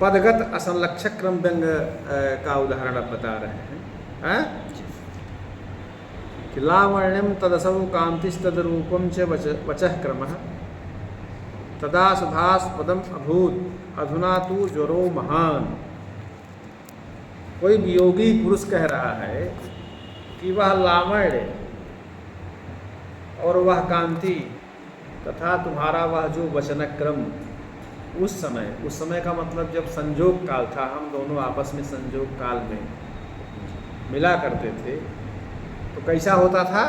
पदगत असंलक्षक क्रम व्यंग का उदाहरण अब बता रहे हैं। कि लावण्यम तदसौ कांतिस्तद्रूपम च वचः क्रमः तदा सुधास्पदम अभूत अधुना तु ज्वरो महान। कोई वियोगी पुरुष कह रहा है कि वह लावण्य और वह कांति तथा तुम्हारा वह जो वचन क्रम उस समय का मतलब जब संजोग काल था, हम दोनों आपस में संजोग काल में मिला करते थे, तो कैसा होता था?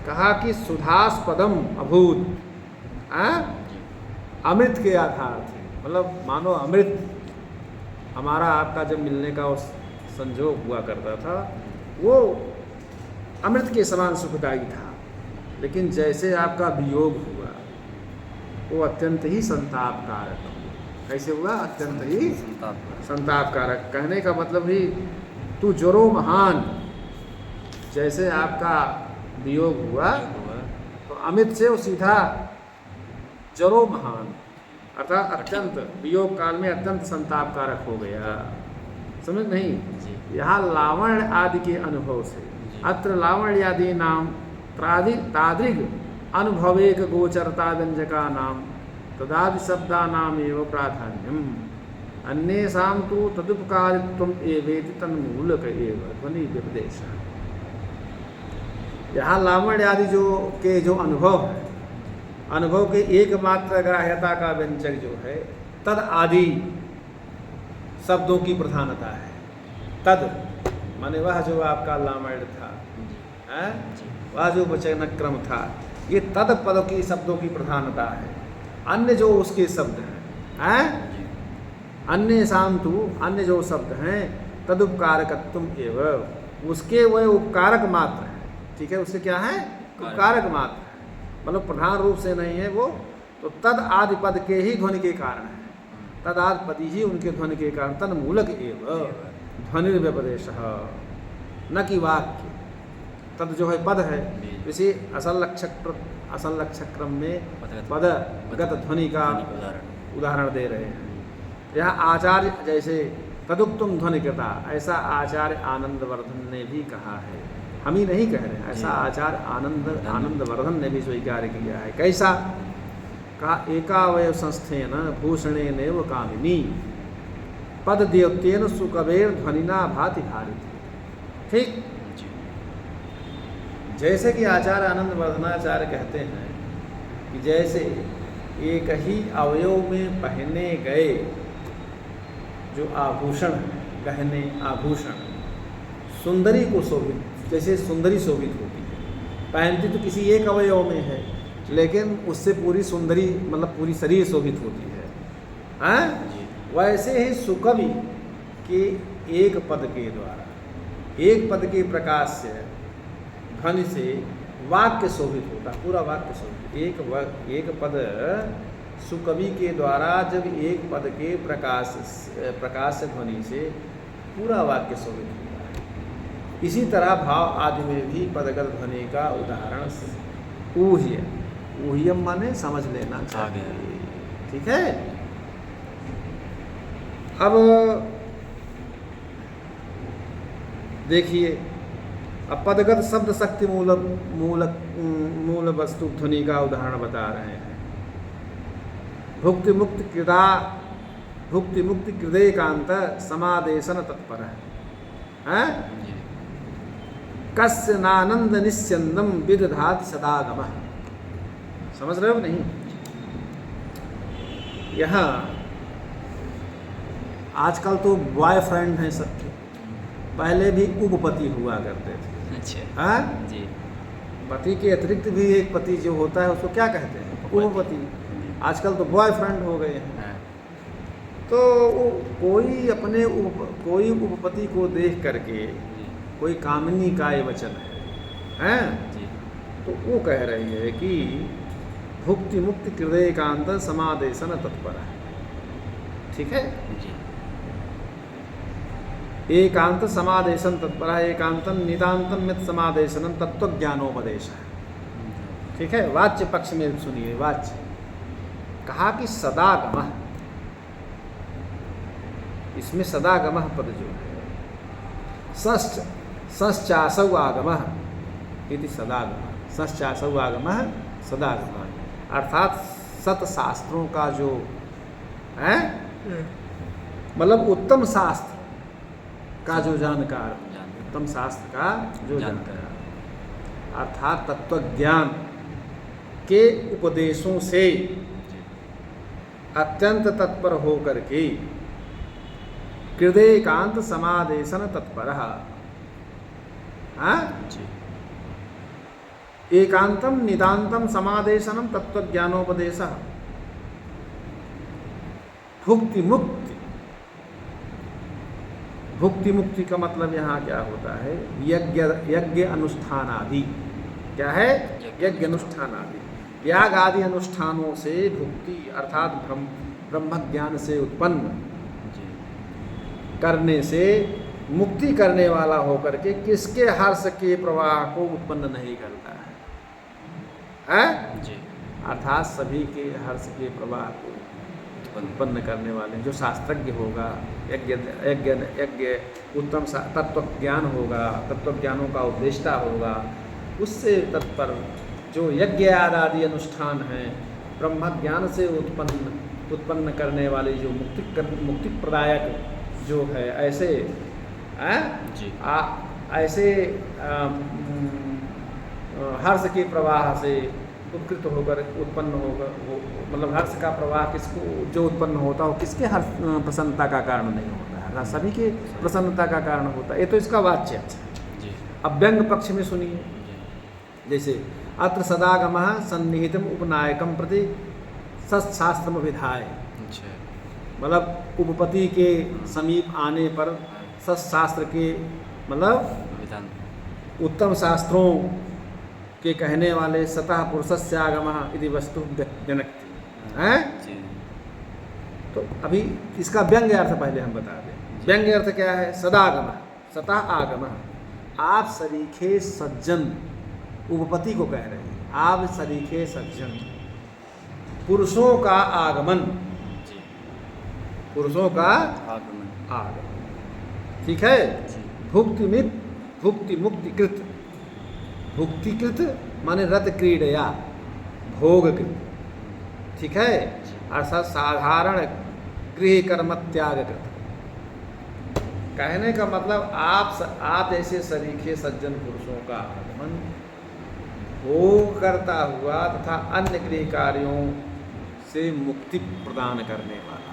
कहा कि सुधास्पदम अभूत, अमृत के आधार थे। मतलब मानो अमृत हमारा आपका जब मिलने का उस संजोग हुआ करता था, वो अमृत के समान सुखदायी था। लेकिन जैसे आपका वियोग हुआ, वो अत्यंत ही संतापकारक। कैसे हुआ? अत्यंत ही संतापकारक। कहने का मतलब ही तू ज्वरो महान, जैसे आपका वियोग हुआ तो अमित से वो सीधा ज्वरो महान, अर्थात अत्यंत वियोग काल में अत्यंत संतापकारक हो गया। समझ नहीं? यहाँ लावण्य आदि के अनुभव से, अत्र लावण्य आदि नाम तादृग अनुभवेक गोचरता व्यंजका नाम तदादि शब्दा नाम एवं प्राधान्यम अन्येषां तु तदुपकारित्वम एवेति तन्मूलक एव ध्वनि व्यपदेश। यहाँ लावण्य आदि जो अनुभव है, अनुभव के एकमात्र ग्राह्यता का व्यंजक जो है तद आदि शब्दों की प्रधानता है। तद माने वह जो आपका लावण्य था, वह जो वचन क्रम था, ये तद पद की शब्दों की प्रधानता है। अन्य जो उसके शब्द हैं, अन्य शांतु अन्य जो शब्द हैं तदुपकारकत्वम एवं, उसके वह उपकारक मात्र है। ठीक है, उससे क्या है? उपकारक मात्र है, मतलब प्रधान रूप से नहीं है वो। तो तद आदि पद के ही ध्वनि के कारण है, तद आदि पद ही उनके ध्वनि के कारण। तन मूलक एवं ध्वनि व्यपदेश, न कि वाक्य। तद जो है पद है, इसी असल लक्षक क्रम में पदगत ध्वनि का उदाहरण दे रहे हैं। यह आचार्य जैसे तदुक्तम ध्वनि कृता, ऐसा आचार्य आनंदवर्धन ने भी कहा है। हम ही नहीं कह रहे हैं, ऐसा आचार्य आनंदवर्धन ने भी स्वीकार किया है। कैसा? कहा एकावय संस्थेन भूषणेन एव कामिनी पद देवतेन सुकवेर ध्वनिना भाति भारित। ठीक जैसे कि आचार्य आनंदवर्धनाचार्य कहते हैं कि जैसे एक ही अवयव में पहने गए जो आभूषण है, गहने आभूषण, सुंदरी को शोभित, जैसे सुंदरी शोभित होती है, पहनती तो किसी एक अवयव में है, लेकिन उससे पूरी सुंदरी मतलब पूरी शरीर शोभित होती है। वैसे ही सुकवि के एक पद के द्वारा, एक पद के प्रकाश से, ध्वनि से वाक्य शोभित होता, पूरा वाक्य शोभित। एक पद सुकवि के द्वारा जब एक पद के प्रकाश से, ध्वनि से पूरा वाक्य शोभित होता है। इसी तरह भाव आदि में भी पदगत ध्वनि का उदाहरण ऊह्य, ऊह्यम माने समझ लेना चाहिए। ठीक है। अब देखिए, अब पदगत शब्द शक्ति मूल वस्तु ध्वनि का उदाहरण बता रहे हैं। भुक्ति मुक्ति कृदेकांत समादेशन तत्पर है। कस्य नानंद निस्यंदम विदधाति सदागम। समझ रहे हो नहीं? यहाँ आजकल तो बॉयफ्रेंड हैं सबके, पहले भी उपपति हुआ करते थे। अच्छा जी। पति के अतिरिक्त भी एक पति जो होता है उसको क्या कहते हैं? उपपति। आजकल तो बॉयफ्रेंड हो गए हैं। तो कोई अपने कोई उपपति को देख करके, कोई कामिनी का ये वचन है जी। तो वो कह रही है कि भुक्ति मुक्ति कृदेकांत समादेशन तत्पर है। ठीक है जी। एकांत समादेशन तत्पर है, एकांतम नितांतम मित समादेशनम तत्व ज्ञानोपदेश है। ठीक है। वाच्य पक्ष में सुनिए, वाच्य कहा कि सदागम, इसमें सदागमः पद जो है, सश्चासौ आगमः इति सदागमः, सश्चासौ आगमः सदागमः, अर्थात सतशास्त्रों का जो है, मतलब उत्तम शास्त्र का जो जानकार, उत्तम शास्त्र का जो जानकार, अर्थात तत्वज्ञान के उपदेशों से अत्यंत तत्पर होकर के हृदयकांत समादेशन तत्पर, एकांतम नितांतम समादेशनम तत्वज्ञानोपदेशः, भुक्ति मुक्ति, भुक्ति मुक्ति का मतलब यहाँ क्या होता है, यज्ञ अनुष्ठान आदि, क्या है, यज्ञ अनुष्ठान आदि, याग आदि अनुष्ठानों से भुक्ति अर्थात ब्रह्म ज्ञान से उत्पन्न करने से मुक्ति करने वाला होकर के किसके हर्ष के प्रवाह को उत्पन्न नहीं करता है? अर्थात सभी के हर्ष के प्रवाह को उत्पन्न करने वाले जो शास्त्रज्ञ होगा, यज्ञ उत्तम तत्व ज्ञान होगा, तत्व ज्ञानों का उपदेष्टा होगा, उससे तत्पर जो यज्ञ आदि अनुष्ठान हैं, ब्रह्म ज्ञान से उत्पन्न करने वाले जो मुक्ति प्रदायक जो है, ऐसे ऐसे हर्ष के प्रवाह से उत्कृत होकर उत्पन्न होकर मतलब हर्ष का प्रवाह किसको जो उत्पन्न होता हो, किसके हर्ष प्रसन्नता का कारण नहीं होता है, सभी के प्रसन्नता का कारण होता है। ये तो इसका वाच्य है। अब व्यंग पक्ष में सुनिए, जैसे अत्र सदागमः सन्निहितम उपनायकम प्रति सत्शास्त्रम विधाय, मतलब उपपति के समीप आने पर सत्शास्त्र के मतलब उत्तम शास्त्रों के कहने वाले सतः पुरुषस्य आगमः इति वस्तु जनकति हैं। तो अभी इसका व्यंग्य अर्थ पहले हम बता दें। व्यंग्य अर्थ क्या है? सदागमः, सतः आगमः, आप सरीखे सज्जन, उपपति को कह रहे हैं, आप सरीखे सज्जन, पुरुषों का आगमन, पुरुषों का आगमन, ठीक है। भुक्ति मुक्तिकृत, भुक्तिकृत माने रत क्रीडया, भोगकृत, ठीक है, अर्थात साधारण गृह कर्म त्यागकृत। कहने का मतलब आप जैसे सरीखे सज्जन पुरुषों का आगमन भोग करता हुआ तथा अन्य गृह कार्यों से मुक्ति प्रदान करने वाला,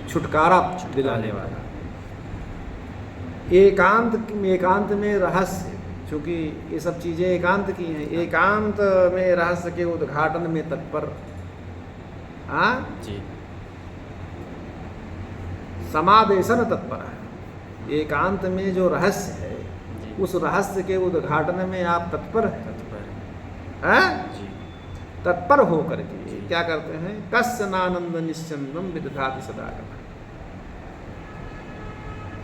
छुटकारा दिलाने वाला, एकांत में रहस्य, क्योंकि ये सब चीज़ें एकांत की हैं, एकांत में रहस्य के उद्घाटन में तत्पर, समादेशन तत्पर है। एकांत में जो रहस्य है उस रहस्य के उद्घाटन में आप तत्पर हैं, तत्पर हो करके क्या करते हैं? कस्य नानंद निश्चंदम विदधाति सदागम,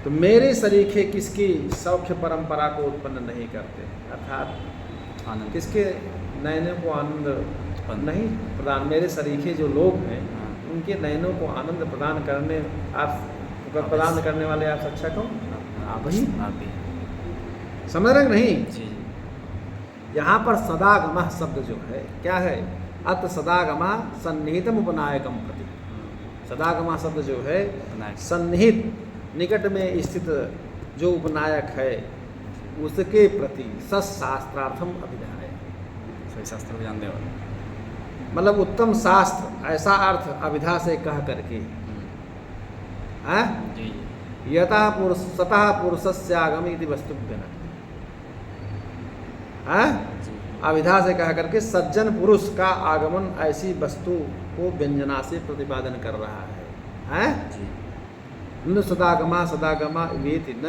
तो मेरे सरीखे किसकी सौख्य परंपरा को उत्पन्न नहीं करते, अर्थात किसके नयनों को आनंद नहीं प्रदान, मेरे सरीखे जो लोग हैं उनके नयनों को आनंद प्रदान करने वाले आप अच्छा कौन? आप ही समझ रहे नहीं? यहाँ पर सदागमः शब्द जो है क्या है? अत सदागमः सन्निहितम उपनायकम प्रति, सदागमः शब्द जो है सन्निहित निकट में स्थित जो उपनायक है उसके प्रति सशास्त्रार्थम अभिधाय, सही शास्त्र को जानने वाला, मतलब उत्तम शास्त्र, ऐसा अर्थ अभिधा से कह करके यथा सतः पुरुषस्य आगमः इति वस्तुभ्यः, अभिधा से कह करके सज्जन पुरुष का आगमन ऐसी वस्तु को व्यंजना से प्रतिपादन कर रहा है। न सदागमा वेति न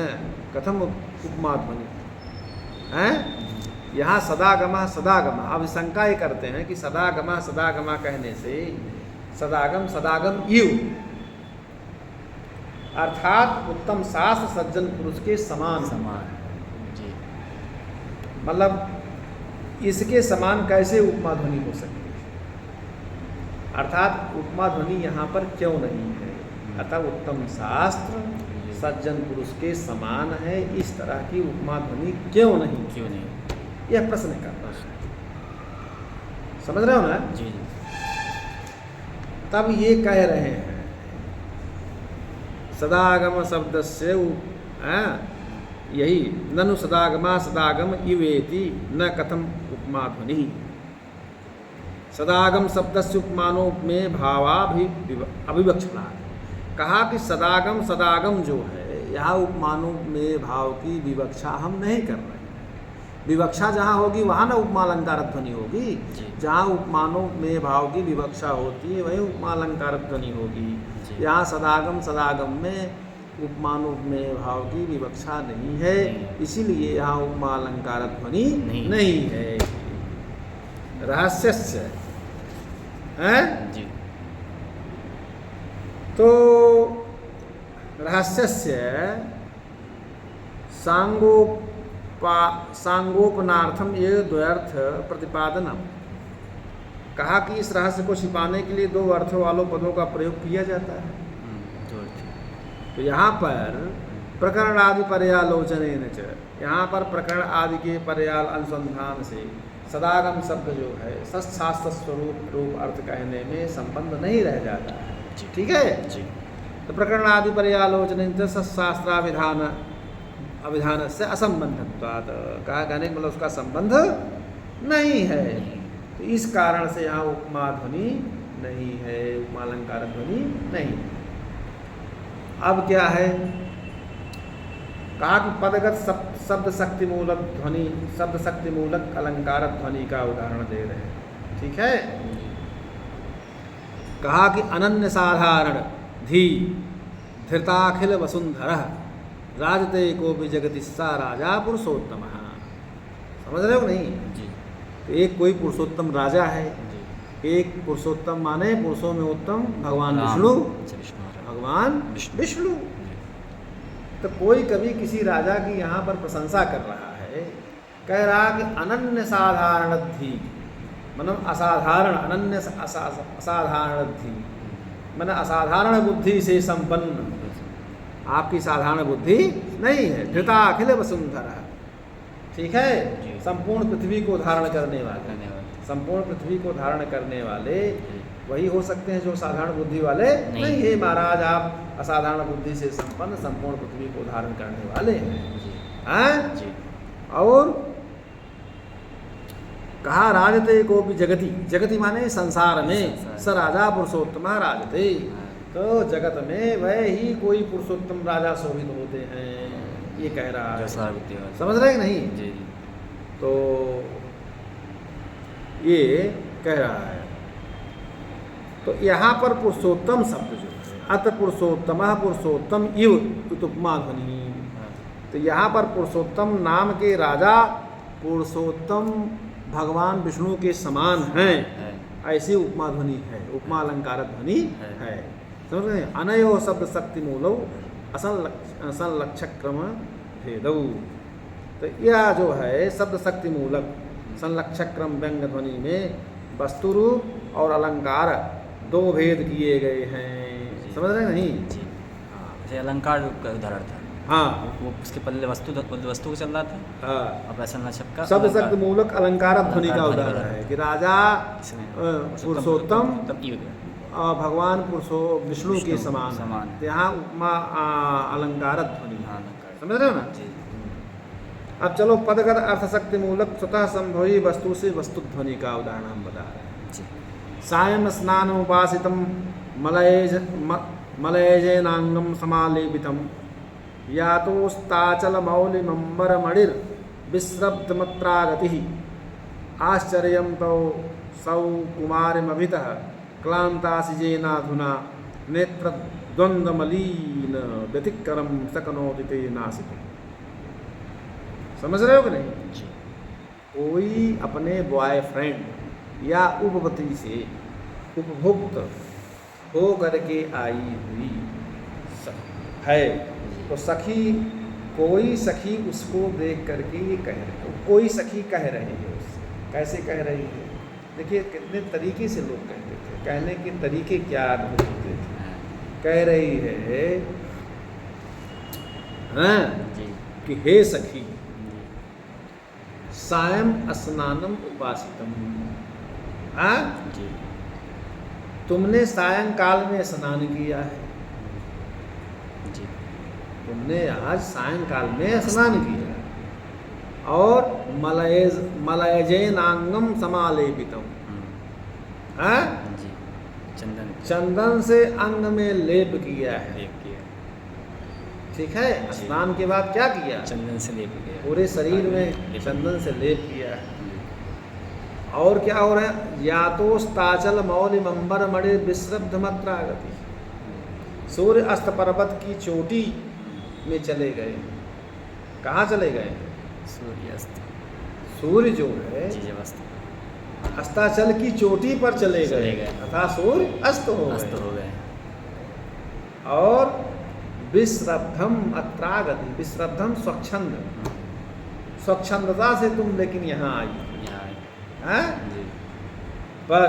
कथम उपमा ध्वनि है। यहाँ सदागमा अब शंका ये करते हैं कि सदागमा कहने से सदागम इव, अर्थात उत्तम शास्त्र सज्जन पुरुष के समान जी, मतलब इसके समान कैसे उपमा ध्वनि हो सकती है? अर्थात उपमा ध्वनि यहाँ पर क्यों नहीं है? अतः उत्तम शास्त्र सज्जन पुरुष के समान है, इस तरह की उपमा ध्वनि क्यों नहीं, यह प्रश्न करना है। समझ रहे हो ना? जी। तब ये कह रहे हैं सदागम शब्द से यही ननु सदागमा सदागम इवेति न कथम उपमा ध्वनि। सदागम शब्द से उपमानों में अभिवक्षणा कहा कि सदागम सदागम जो है यहाँ उपमानों में भाव की विवक्षा हम नहीं कर रहे हैं। विवक्षा जहाँ होगी वहाँ ना उपमालंकार ध्वनि होगी। जहाँ उपमानों में भाव की विवक्षा होती है वहीं उपमालंकार ध्वनि होगी। यहाँ सदागम सदागम में उपमानों में भाव की विवक्षा नहीं है, इसीलिए यहाँ उपमालंकार ध्वनि नहीं है। रहस्यस्य है जी। तो रहस्यस्य सांगोपनार्थम ये द्वयर्थ प्रतिपादनम। कहा कि इस रहस्य को छिपाने के लिए दो अर्थों वालों पदों का प्रयोग किया जाता है। तो यहाँ पर प्रकरण आदि पर्यालोचन च, यहाँ पर प्रकरण आदि के पर्याल अनुसंधान से सदागम शब्द जो है सत्शास्त्र स्वरूप रूप अर्थ कहने में संबंध नहीं रह जाता है। ठीक है जी। तो प्रकरण आदि पर्यालोचन सत्शास्त्राविधान अविधान से असंबंधत्वात्, कहा कहने का मतलब उसका संबंध नहीं है। तो इस कारण से यहाँ उपमा ध्वनि नहीं है, उपमालंकार ध्वनि नहीं। अब क्या है? कहा कि पदगत शब्द शक्ति मूलक ध्वनि, शब्द शक्ति मूलक अलंकार ध्वनि का उदाहरण दे रहे हैं। ठीक है। कहा कि अनन्य साधारण धी धृताखिल वसुंधरा राजते को भी जगति सा राजा पुरुषोत्तम। समझ रहे हो नहीं? जी। तो एक कोई पुरुषोत्तम राजा है, एक पुरुषोत्तम माने पुरुषों में उत्तम भगवान विष्णु, भगवान विष्णु। तो कोई कभी किसी राजा की यहाँ पर प्रशंसा कर रहा है, कह रहा कि अनन्य साधारण धी, मतलब असाधारण, अनन्य असाधारण धी मतलब असाधारण बुद्धि से संपन्न। आपकी साधारण बुद्धि नहीं है। धृता अखिल वसुंधरा, ठीक है, संपूर्ण पृथ्वी को धारण करने वाले, संपूर्ण पृथ्वी को धारण करने वाले वही हो सकते हैं जो साधारण बुद्धि वाले नहीं है। महाराज आप असाधारण बुद्धि से संपन्न संपूर्ण पृथ्वी को धारण करने वाले हैं। और कहा राजते को भी जगति, जगति माने संसार में, स राजा पुरुषोत्तम राजते, तो जगत में वह ही कोई पुरुषोत्तम राजा शोभित होते हैं, ये कह रहा है। समझ रहे कि नहीं? जी। तो ये कह रहा है। तो यहाँ पर पुरुषोत्तम शब्द जो है, अत पुरुषोत्तम पुरुषोत्तम इव उपमा ध्वनि। तो यहाँ पर पुरुषोत्तम नाम के राजा पुरुषोत्तम भगवान विष्णु के समान हैं, ऐसी उपमा ध्वनि है, उपमा अलंकार ध्वनि है। समझ रहे हैं? अनयो शब्द शक्ति मूलौ असंलक्षक क्रम भेदौ। तो यह जो है शब्द शक्ति मूलक संलक्षक क्रम व्यंग ध्वनि में वस्तु रूप और अलंकार दो भेद किए गए हैं। समझ रहे नहीं? जी। जैसे अलंकार रूप का उदाहरण था। हाँ, वो उसके पल्ले वस्तु को चल रहा था। हाँ, अब ऐसा लक्षक का शब्द शक्ति मूलक अलंकार ध्वनि का उदाहरण है कि राजा पुरुषोत्तम भगवान विष्णु के समान। यहाँ उपमा अलंकार ध्वनि। समझ रहे हो ना? अब चलो पदगत अर्थ शक्ति मूलक स्वतः संभवी वस्तु से वस्तु ध्वनि का उदाहरण हम बता रहे हैं। सायं स्नान उपासितम मलयजेनांगम समालेपितम या तो स्ताचल मौलिमंबर मणिर विश्रब्दमत्रागति आश्चर्यं तो सौ कुमारिमभितः क्लांतासिजेनाधुना नेत्र द्वंद्वमलीन व्यतिक्रम सकनोति ते नासिक। समझ रहे हो कि नहीं? जी। कोई अपने बॉयफ्रेंड या उपपति से उपभुक्त हो करके आई हुई है, तो सखी, कोई सखी उसको देख करके ये कह रही है, कोई सखी कह रही है उससे। कैसे कह रही है? देखिए कितने तरीके से लोग कहते थे, कहने के तरीके क्या अद्भुत होते थे। कह रही है हैं, जी कि हे सखी जी सायं स्नानम उपासितम, हाँ जी तुमने सायंकाल में स्नान किया है, जी तुमने आज सायंकाल में स्नान किया और मलयजेनांगम समालेपितम, हाँ जी चंदन चंदन से अंग में लेप किया है। लेप किया, ठीक है, जी। स्नान के बाद क्या किया, चंदन से लेप गया, पूरे शरीर में लेप चंदन से लेप किया है। जी और क्या हो रहा है, यातोस्ताचल मौलिमंबर मणि विश्रब्धमत्रागति, सूर्य अस्त पर्वत की चोटी में चले गए। कहाँ चले गए, सूर्यास्त सूर्य जो है जी जब अस्त अस्ताचल की चोटी पर चले चले गए, गए। तथा सूर्य अस्त हो अस्त गए। हो गए, और विश्रब्धम अत्रागति, विश्रब्धम स्वच्छंद, स्वच्छंदता से तुम लेकिन यहाँ आई, यहाँ आए, हैं? जी पर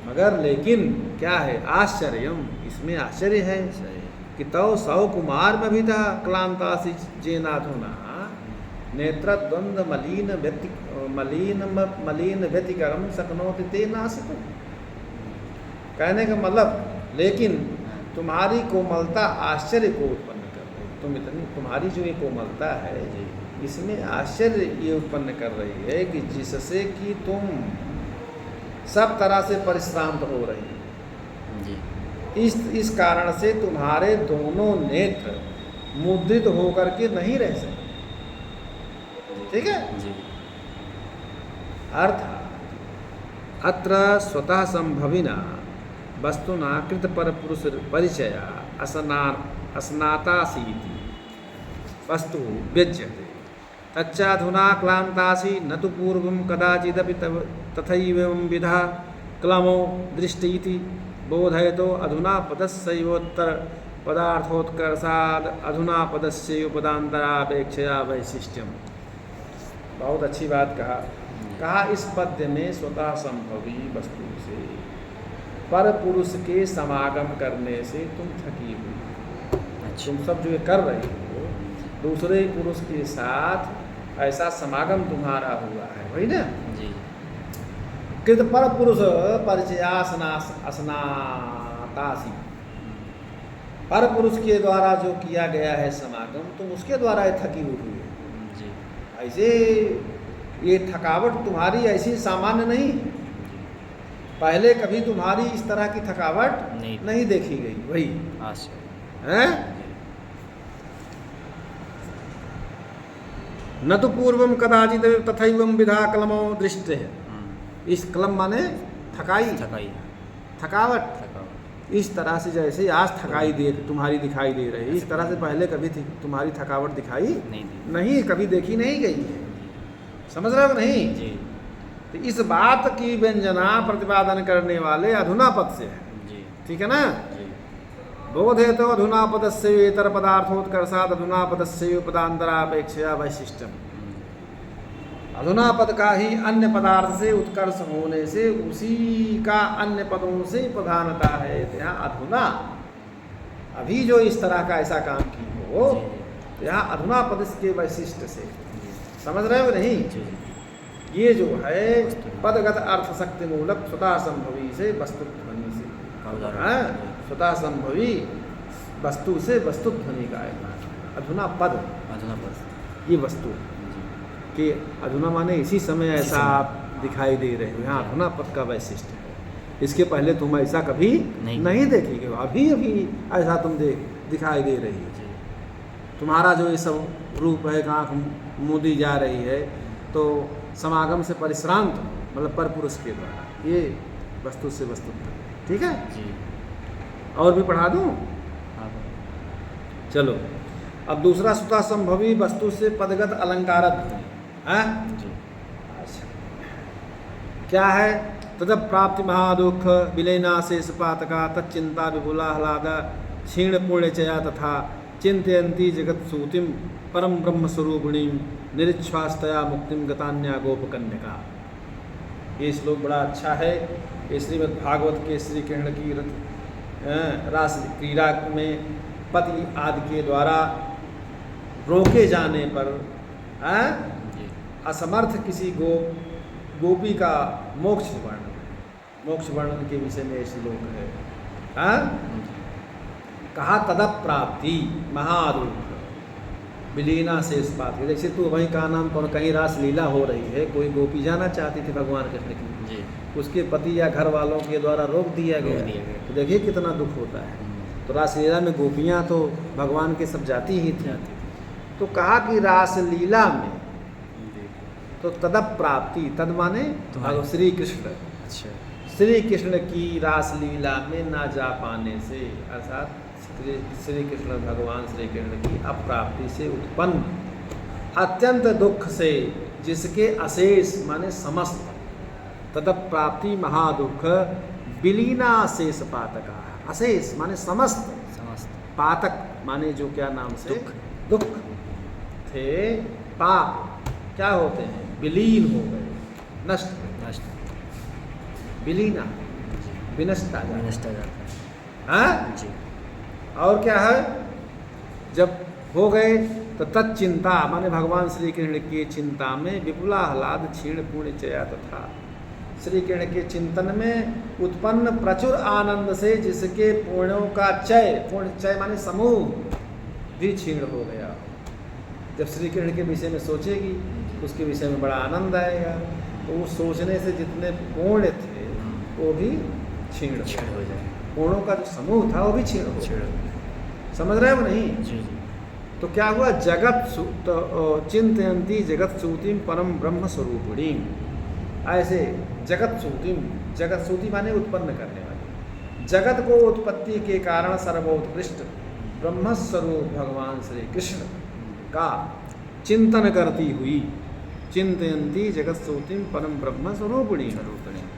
मगर लेकिन क्या है, आश्चर्यम, इसमें आश्चर्य है सही, कि तव सौ कुमार में भी था क्लांतासी जेनाधुना नेत्र द्वंद्व मलीन व्यतिकरम सकनोति ते नासितुम। कहने का मतलब लेकिन तुम्हारी कोमलता आश्चर्य को उत्पन्न कर रही, तुम इतनी, तुम्हारी जो ये कोमलता है जी इसमें आश्चर्य ये उत्पन्न कर रही है कि जिससे कि तुम सब तरह से परिश्रांत हो रही हो। जी इस कारण से तुम्हारे दोनों नेत्र मुद्रित होकर के नहीं रह सकते। ठीक है, जी अर्थात अत्र स्वतः संभविना वस्तुना कृत पर पुरुष परिचय अस्नातासीति वस्तु व्यज्यते, तच्चाधुना क्लांतासी न तो पूर्वं कदाचिदपि तथैवं विधा क्लमो दृष्टीति बोधयतो अधुना पदस्यैवोत्तर पदार्थोत्कर्षाद अधुना पदस्यैव पदान्तरापेक्षया वैशिष्ट्यम। बहुत अच्छी बात कहा इस पद्य में स्वतः संभवी वस्तु से पर पुरुष के समागम करने से तुम थकी हुई, अच्छा तुम सब जो ये कर रही हो दूसरे पुरुष के साथ ऐसा समागम तुम्हारा हुआ है, वही ना। जी कृत पर पुरुष परिचयासनातासी, पर पुरुष के द्वारा जो किया गया है समागम, तुम उसके द्वारा थकी हुई है। जी ऐसे ये थकावट तुम्हारी ऐसी सामान्य नहीं, पहले कभी तुम्हारी इस तरह की थकावट नहीं देखी गई, वही आश्चर्य है। न तो पूर्वम कदाचित तथैवं विधा क्लमो दृष्टे, इस क्लम माने थकाई, थकाई थकावट, थकावट इस तरह से जैसे आज थकाई तुम्हारी दिखाई दे रही है, इस तरह से पहले कभी तुम्हारी थकावट दिखाई नहीं कभी देखी नहीं गई है। समझ रहे हो नहीं जी तो इस बात की व्यंजना प्रतिपादन करने वाले अधुना पद से है, जी ठीक है ना। जी बोधे तो अधुना पदस्य इतर पदार्थोत्कर्षाद अधुना पदस्य पदांतरापेक्षया वैशिष्ट्यम। अधुना पद का ही अन्य पदार्थ से उत्कर्ष होने से उसी का अन्य पदों से प्रधानता है। यहाँ अधुना, अभी जो इस तरह का ऐसा काम की हो, यहाँ अधुना पद के वैशिष्ट से, समझ रहे हो नहीं। जी ये जो है पदगत अर्थ शक्ति मूलक स्वतः संभवी से वस्तु ध्वनि से, हाँ, स्वतः संभवी वस्तु से वस्तु ध्वनि का है। अधुना पद, अधुना पद ये वस्तु कि अधुना माने इसी समय ऐसा आप दिखाई दे रहे हो, यहाँ अधुना पद का वैशिष्ट है। इसके पहले तुम ऐसा कभी नहीं देखी, अभी अभी ऐसा तुम दिखाई दे रही है। तुम्हारा जो ये सब रूप है, आँख मूंदी जा रही है, तो समागम से परिश्रांत मतलब पर पुरुष के द्वारा, ये वस्तु से वस्तु, ठीक है जी। और भी पढ़ा दूँ? हाँ चलो अब दूसरा स्वतः संभवी वस्तु से पदगत अलंकार है। जी अच्छा क्या है? तद प्राप्ति महादुख विलयना शेष पातका तच्चिंता विपुलाह्लाद क्षीण पुण्यचया तथा चिंतयंती जगत सूतिम परम ब्रह्म स्वरूपिणी निरीक्षास्तया मुक्तिम गतान्या गोपकन्यका। ये श्लोक बड़ा अच्छा है। ये श्रीमद् भागवत के श्री कृष्ण की रास क्रीड़ा में पति आदि के द्वारा रोके जाने पर जी असमर्थ किसी गोपी का मोक्ष वर्णन के विषय में श्लोक है। जी कहा तदप्राप्ति महादुख विलीना से इस बात की। जैसे तू वहीं का नाम पर कहीं रास लीला हो रही है, कोई गोपी जाना चाहती थी भगवान कृष्ण की, जी उसके पति या घर वालों के द्वारा रोक दिया रोक गया, दिया गया। तो देखिए कितना दुख होता है। तो रासलीला में गोपियाँ तो भगवान के सब जाती ही थी। जाती तो कहा कि रासलीला में जी तो तदप प्राप्ति, तद माने तुम्हारे- श्री कृष्ण, अच्छा श्री कृष्ण की रासलीला में ना जा पाने से, अर्थात श्री कृष्ण भगवान श्री कृष्ण की अप्राप्ति से उत्पन्न अत्यंत दुख से, जिसके अशेष माने समस्त, तदप प्राप्ति महादुख विलीना शेष पातका, अशेष माने समस्त, समस्त पातक माने जो क्या नाम से दुख थे, पाप क्या होते हैं, विलीन हो गए, नष्ट, नष्ट विलीना जी विनष्ट आ जाता विनष्ट हो जाता है। हाँ? है। जी और क्या है, जब हो गए तो तत्चिंता माने भगवान श्री कृष्ण की चिंता में विपुला आह्लाद क्षीण पुण्य चया तथा, श्री कृष्ण के चिंतन में उत्पन्न प्रचुर आनंद से जिसके पुण्यों का चय, पुण्य चय माने समूह भी क्षीण हो गया। जब श्री कृष्ण के विषय में सोचेगी उसके विषय में बड़ा आनंद आएगा, तो वो सोचने से जितने पुण्य थे वो भी क्षीण छेड़ हो जाए, पुण्यों का जो समूह था वो भी क्षीण हो छेड़ गया। समझ रहे हो नहीं? जी जी तो क्या हुआ, चिंतयंती जगत सूतिम परम ब्रह्म स्वरूपिणी, ऐसे जगत सूती माने उत्पन्न करने वाली, जगत को उत्पत्ति के कारण सर्वोत्कृष्ट ब्रह्म स्वरूप भगवान श्री कृष्ण का चिंतन करती हुई, चिंतयंती जगत सूतिम परम ब्रह्म स्वरूपिणी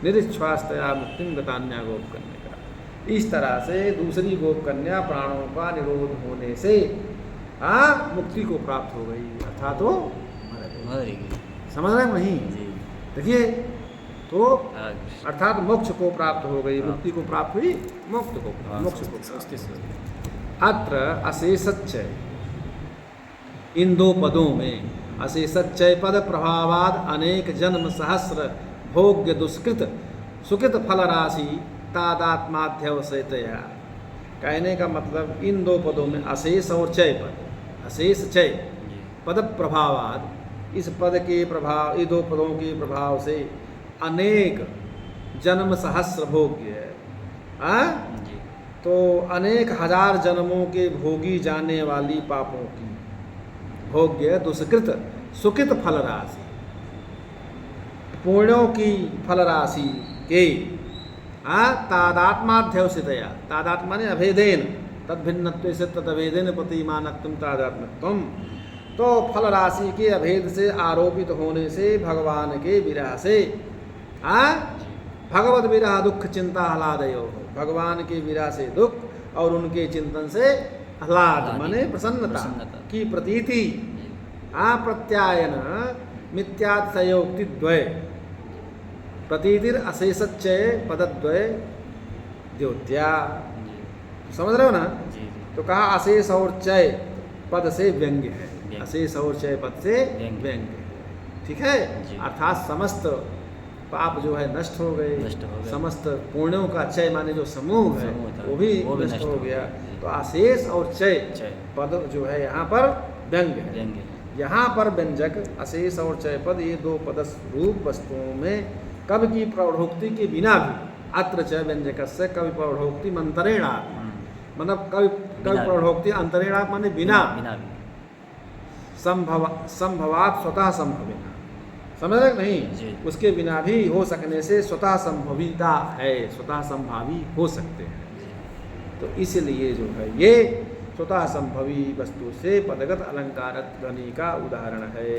निरिच्छ्वास्तया मुक्तिम गतान्या गोप कन्या का। इस तरह से दूसरी गोप कन्या प्राणों का निरोध होने से मुक्ति को प्राप्त हो गई, अर्थात वो मर गई। मरेगी समझ रहे हो नहीं? जी देखिए तो आगे अर्थात मोक्ष को प्राप्त हो गई, हाँ। मुक्ति को प्राप्त हुई, मोक्ष को हाँ, मोक्ष को सोचते प्राप्त। अत्र अशेषच्चय, इन दो पदों में अशेषच्चय पद प्रभावाद अनेक जन्म सहस्र भोग्य दुष्कृत सुकृत फल राशि तादात्माध्यवसतया, कहने का मतलब इन दो पदों में अशेष और चय पद, अशेष चय जी पद प्रभावाद, इस पद के प्रभाव, ये दो पदों के प्रभाव से अनेक जन्म सहस्र भोग्य है, जी तो अनेक हजार जन्मों के भोगी जाने वाली पापों की भोग्य दुष्कृत सुकृत फल राशि, पुण्यों की फल राशि के तादात्माध्यवसितया, तादात्मा ने अभेदेन, तद भिन्नत्व से तद अभेदेन प्रतिमानत्व तादात्मत्वम, तो फल राशि के अभेद से आरोपित होने से भगवान के विरह से भगवत विरह दुख चिंता आह्लादयो, भगवान के विरह से दुख और उनके चिंतन से आह्लाद माने प्रसन्नता की प्रतीति, प्रत्यायन मिथ्यात्सयोक्ति द्वय, प्रतीतिर अशेषच्चय पदद्वय द्योत्या। जी समझ रहे हो ना? जी जी तो कहा अशेष और चय पद से व्यंग्य है, व्यंग्य। अशेष और चय पद से व्यंग्य। व्यंग्य है, ठीक है? जी। अर्थात समस्त पाप जो है नष्ट हो गए, नष्ट हो गए। समस्त पुण्यों का चय माने जो समूह है समूह था, वो भी नष्ट हो गया। जी। तो अशेष और चय चय पद जो है यहाँ पर व्यंग्य है। व्यंग्य यहाँ पर व्यंजक अशेष और चय पद, ये दो पदस रूप वस्तुओं में कवि की प्रौढ़ोक्ति के बिना भी, अत्र च व्यंजकस्य कवि प्रौढ़ोक्ति मंतरेणा, मतलब कवि बिना। प्रौढ़ोक्ति अंतरेणा माने बिना, बिना भी संभवात स्वतः संभविना, समझ रहे नहीं? जी। उसके बिना भी हो सकने से स्वतः संभविता है, स्वतः संभावी हो सकते हैं। जी तो इसलिए जो है ये स्वतः संभवी वस्तु से पदगत अलंकार ध्वनि का उदाहरण है,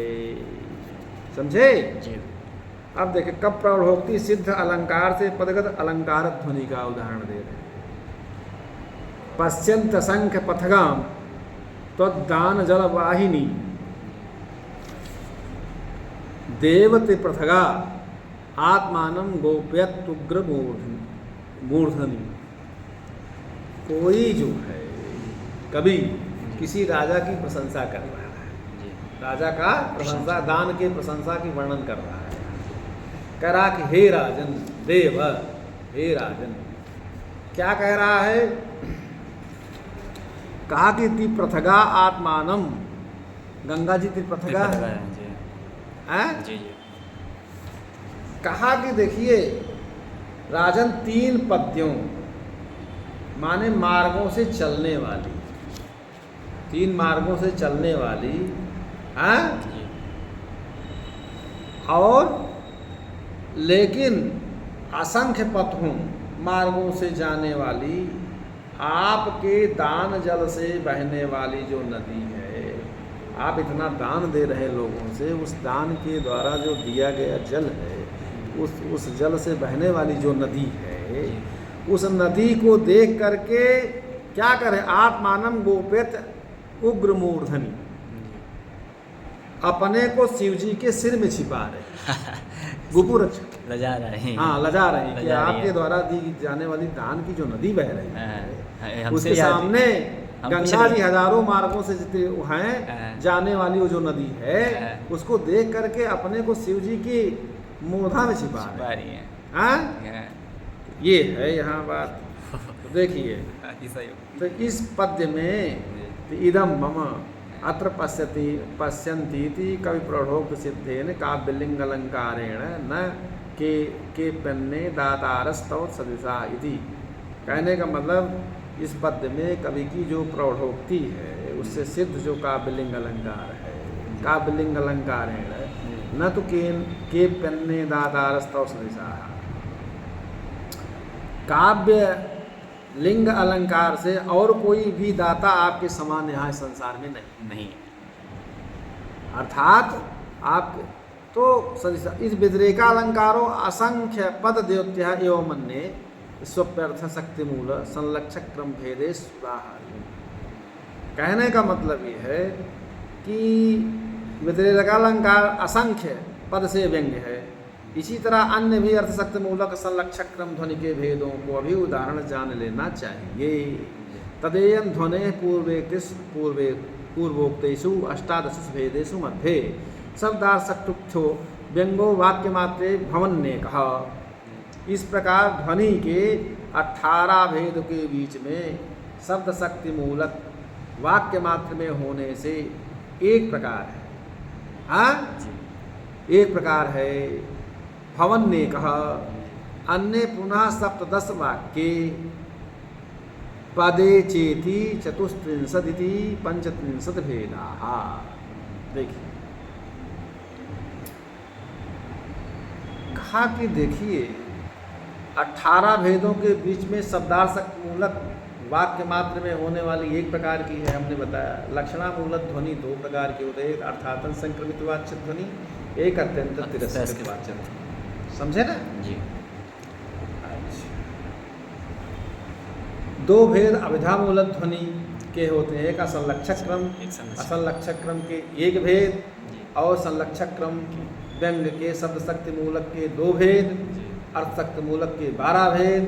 समझे? जी अब देखें कब प्रौढ़ोक्ति सिद्ध अलंकार से पदगत अलंकार ध्वनि का उदाहरण दे रहे हैं। पश्यंत संख्य पथगाम त्वदान जल वाहिनी देवते पृथगा आत्मानं गोप्यत उग्र मूर्धनि, कोई जो है कभी किसी राजा की प्रशंसा कर रहा है, जी राजा का प्रशंसा, दान के प्रशंसा की वर्णन कर रहा है, कह रहा कि हे राजन देव, हे राजन, क्या कह रहा है? कहा कि ती पृथगा आत्मानम, गंगा जी ती पृथगा है, जी हैं? जी जी कहा कि देखिए राजन, 3 पद्यों माने मार्गों से चलने वाली, 3 मार्गों से चलने वाली, हैं? जी और लेकिन असंख्य पथों मार्गों से जाने वाली, आपके दान जल से बहने वाली जो नदी है, आप इतना दान दे रहे लोगों से, उस दान के द्वारा जो दिया गया जल है, उस जल से बहने वाली जो नदी है, उस नदी को देख करके क्या करे? आत्मानम गोपेत उग्र मूर्धनि, अपने को शिव जी के सिर में छिपा रहे, गुपुर, लजा रहे हैं। हाँ लजा रहे हैं कि लजा रही आपके है। द्वारा दी जाने वाली दान की जो नदी बह रही है, हमसे उसके याद- सामने हम गंगा पिछले- जी हजारों मार्गों से जितने हैं हाँ। जाने वाली वो जो नदी है, हाँ। उसको देख करके अपने को शिव जी की मूर्धा में छिपा रहे छिपा हैं। रही हैं। हाँ? हाँ, ये है यहाँ बात। तो देखिए, ऐसा ही हो। तो इस पद्य में इदम मम अत्र पश्यन्तीति कवि प्रौढ़ोक्त सिद्धेन काव्यलिंग अलंकारेण न के पन्ने दातारस्तव सदिशा इति। कहने का मतलब इस पद्य में कवि की जो प्रौढ़ोक्ति है उससे सिद्ध जो काव्यलिंग अलंकार है, काव्यलिंग अलंकारेण न तो के पन्ने दातारस्तव सदिशा, काव्य लिंग अलंकार से और कोई भी दाता आपके समान यहाँ इस संसार में नहीं। अर्थात आप तो इस व्यतिरेका अलंकारो असंख्य पद द्योत्या एवं मन्ये स्वप्यर्थ शक्ति मूल संलक्षक क्रम भेदे सुदाहरण। कहने का मतलब ये है कि व्यतिरेका अलंकार असंख्य पद से व्यंग्य है, इसी तरह अन्य भी अर्थशक्ति मूलक संलक्षक क्रम ध्वनि के भेदों को भी उदाहरण जान लेना चाहिए। तदेयन ध्वने पूर्वोक्तेषु अष्टादश भेदेषु मध्ये शब्दार्थशक्तुक्थो व्यंगो वाक्य मात्रे भवन्नेकः। इस प्रकार ध्वनि के 18 भेद के बीच में शब्द शक्ति मूलक वाक्य मात्र में होने से एक प्रकार है, हाँ एक प्रकार है भवन्नेकः। अन्य पुनः सप्तदश वाक्ये पदे चेति चतुस्त्रिंशदिति पंचत्रिंशत् भेदाः। देखिए कहा कि देखिए 18 भेदों के बीच में शब्दार्थक मूलक वाक्य मात्र में होने वाली एक प्रकार की है, हमने बताया। लक्षणा मूलक ध्वनि 2 प्रकार की होते हैं, एक अर्थातन संक्रमित वाच्य ध्वनि, एक अत्यंत तिरस्कृत वाच्य ध्वनि। समझे ना जी। 2 भेद अभिधा मूलक ध्वनि के होते हैं, एक असंलक्षक क्रम, एक संलक्षक। असंलक्षक क्रम के एक भेद जी। और संलक्षक क्रम व्यंग के शब्द शक्ति मूलक के 2 भेद, जी। अर्थ शक्ति मूलक के 12 भेद,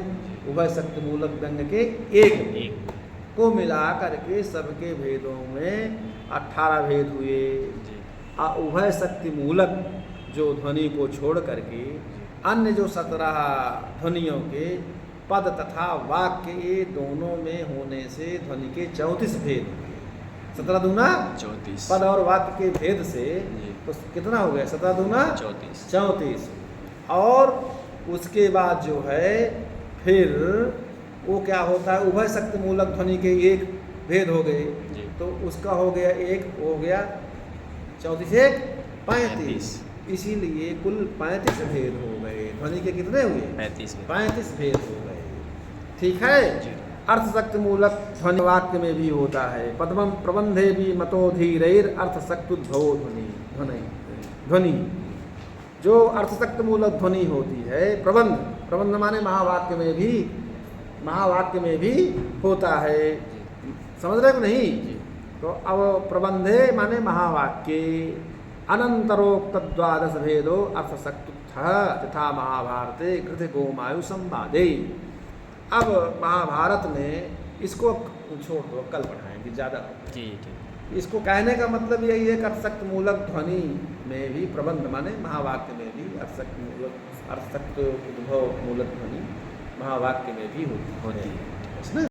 उभय शक्ति मूलक व्यंग के 1 भेद को मिला करके सबके भेदों में 18 भेद हुए। जी। उभय शक्ति मूलक जो ध्वनि को छोड़ करके अन्य जो 17 ध्वनियों के पद तथा वाक्य ये दोनों में होने से ध्वनि के 34 भेद हुए। 17 दूना 34 पद और वाक्य के भेद से जी। तो कितना हो गया? 17 दूना 34 34। और उसके बाद जो है फिर वो क्या होता है, उभय शक्ति मूलक ध्वनि के 1 भेद हो गए, जी। तो उसका हो गया 1 हो गया 34 1 35। इसीलिए कुल 35 भेद हो गए। ध्वनि के कितने हुए? 35 भेद हो गए। ठीक है। जी। अर्थशक्ति मूलक ध्वनि वाक्य में भी होता है। पद्मम प्रबंधे भी मतोधीरैर अर्थशक्तुद्भवो ध्वनि। जो अर्थशक्ति मूलक ध्वनि होती है, प्रबंध माने महावाक्य में भी होता है। समझ रहे हो नहीं? तो अब प्रबंधे माने महावाक्ये अनंतरोक्त 12 भेदो अर्थशक्तुत्थः तथा महाभारते घृत गोमायु संवादे। अब महाभारत में इसको छोड़ दो, कल पढ़ाएंगे, ज़्यादा होगा। जी ठीक। इसको कहने का मतलब यही है कि अर्थशक्त मूलक ध्वनि में भी प्रबंध माने महावाक्य में भी अर्थशक्त उद्भव मूलक ध्वनि महावाक्य में भी होती होती है है। ना।